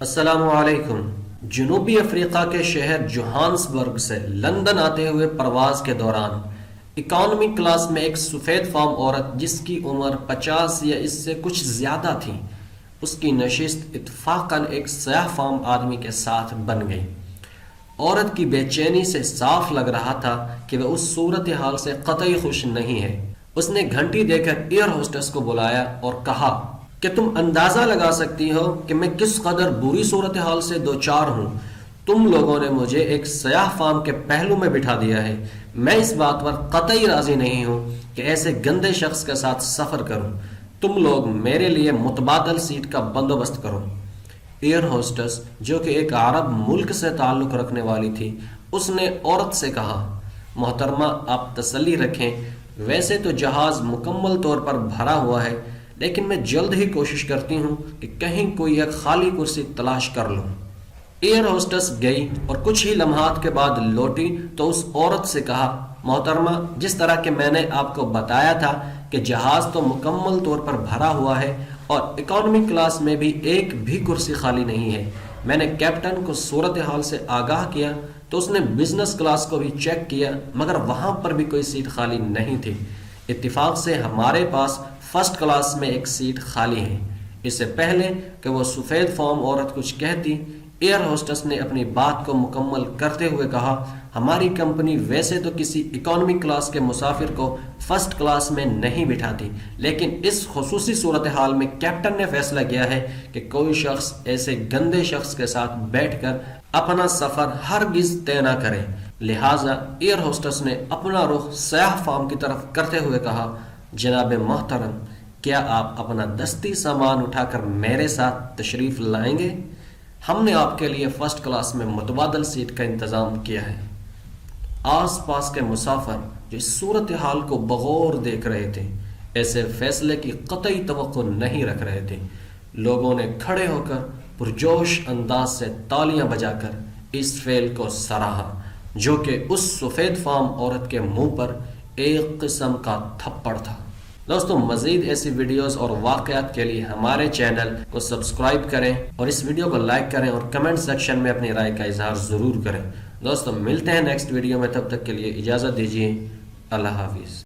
السلام علیکم۔ جنوبی افریقہ کے شہر جوہانسبرگ سے لندن آتے ہوئے پرواز کے دوران اکانومی کلاس میں ایک سفید فام عورت جس کی عمر 50 یا اس سے کچھ زیادہ تھی، اس کی نشست اتفاقاً ایک سیاہ فام آدمی کے ساتھ بن گئی۔ عورت کی بے چینی سے صاف لگ رہا تھا کہ وہ اس صورتحال سے قطعی خوش نہیں ہے۔ اس نے گھنٹی دے کر ایئر ہوسٹس کو بلایا اور کہا کہ تم اندازہ لگا سکتی ہو کہ میں کس قدر بری صورتحال سے دوچار ہوں۔ تم لوگوں نے مجھے ایک سیاہ فام کے پہلو میں بٹھا دیا ہے۔ میں اس بات پر قطعی راضی نہیں ہوں کہ ایسے گندے شخص کے ساتھ سفر کروں۔ تم لوگ میرے لیے متبادل سیٹ کا بندوبست کرو۔ ایئر ہوسٹس جو کہ ایک عرب ملک سے تعلق رکھنے والی تھی، اس نے عورت سے کہا، محترمہ آپ تسلی رکھیں، ویسے تو جہاز مکمل طور پر بھرا ہوا ہے، لیکن میں جلد ہی کوشش کرتی ہوں کہ کہیں کوئی ایک خالی کرسی تلاش کر لوں۔ ایئر ہوسٹس گئی اور کچھ ہی لمحات کے بعد لوٹی تو اس عورت سے کہا، محترمہ جس طرح کہ میں نے آپ کو بتایا تھا کہ جہاز تو مکمل طور پر بھرا ہوا ہے اور اکانومی کلاس میں بھی ایک بھی کرسی خالی نہیں ہے۔ میں نے کیپٹن کو صورتحال سے آگاہ کیا تو اس نے بزنس کلاس کو بھی چیک کیا، مگر وہاں پر بھی کوئی سیٹ خالی نہیں تھی۔ اتفاق سے ہمارے پاس فرسٹ کلاس میں ایک سیٹ خالی ہے۔ اس سے پہلے کہ وہ سفید فام عورت کچھ کہتی، ایئر ہوسٹس نے اپنی بات کو مکمل کرتے ہوئے کہا، ہماری کمپنی ویسے تو کسی اکانومی کلاس کے مسافر کو فرسٹ کلاس میں نہیں بٹھاتی، لیکن اس خصوصی صورتحال میں کیپٹن نے فیصلہ کیا ہے کہ کوئی شخص ایسے گندے شخص کے ساتھ بیٹھ کر اپنا سفر ہرگز طے نہ کرے۔ لہٰذا ایئر ہوسٹس نے اپنا رخ سیاہ فام کی طرف کرتے ہوئے کہا، جناب محترم، کیا آپ اپنا دستی سامان اٹھا کر میرے ساتھ تشریف لائیں گے؟ ہم نے آپ کے لیے فرسٹ کلاس میں متبادل سیٹ کا انتظام کیا ہے۔ آس پاس کے مسافر جو اس صورتحال کو بغور دیکھ رہے تھے، ایسے فیصلے کی قطعی توقع نہیں رکھ رہے تھے۔ لوگوں نے کھڑے ہو کر پرجوش انداز سے تالیاں بجا کر اس فعل کو سراہا، جو کہ اس سفید فام عورت کے منہ پر ایک قسم کا تھپڑ تھا۔ دوستوں، مزید ایسی ویڈیوز اور واقعات کے لیے ہمارے چینل کو سبسکرائب کریں اور اس ویڈیو کو لائک کریں اور کمنٹ سیکشن میں اپنی رائے کا اظہار ضرور کریں۔ دوستوں، ملتے ہیں نیکسٹ ویڈیو میں، تب تک کے لیے اجازت دیجیے۔ اللہ حافظ۔